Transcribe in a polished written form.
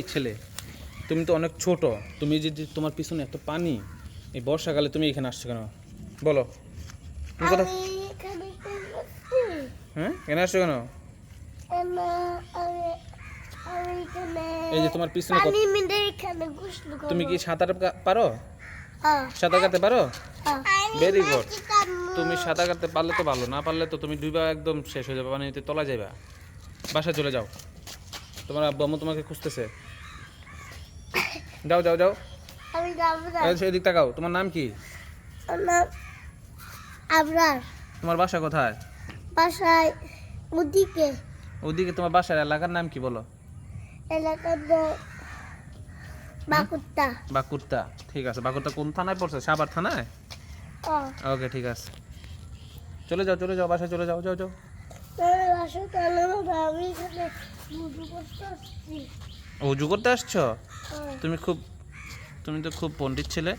এই ছেলে, তুমি তো অনেক ছোট। তুমি যে যে তোমার পিছনে এত পানি, এই বর্ষাকালে তুমি এখানে আসছো কেন? বলো। তুমি কথা আমি এখানে কেন আসছি? হ্যাঁ, এখানে আসছো কেন? আমি এখানে এই যে তোমার পিছনে পানি মিলে এখানে গোসল করবো। তুমি কি সাঁতার পারো? হ্যাঁ, সাঁতার কাটতে পারো? হ্যাঁ। Very good. তুমি সাঁতার কাটতে পারলে তো ভালো, না পারলে তো তুমি ডুবা একদম শেষ হয়ে যাবে, পানিতে তলা যাবে। বাসায় চলে যাও, তোমার আব্বু আম্মু তোমাকে খুঁজতেছে। যাও যাও যাও। আমি যাবো না। এদিক তাকাও। তোমার নাম কি? আমার আবরার তোমার বাসা কোথায়? বাসায় ওদিকে ওদিকে তোমার বাসার এলাকার নাম কি বলো? এলাকার বাকুত্তা। বাঁকুড়া। ঠিক আছে, বাঁকুড়া কোন থানায় পড়ছে? সাভার থানায়? ওকে, ঠিক আছে। চলে যাও চলে যাও, বাসায় চলে যাও, যাও যাও। বাসায় চলে যাবো। আমি এখানে লুডু করতে আসছি। অজু করতে আসছো? হ্যাঁ। তুমি তো খুব পণ্ডিত ছেলে।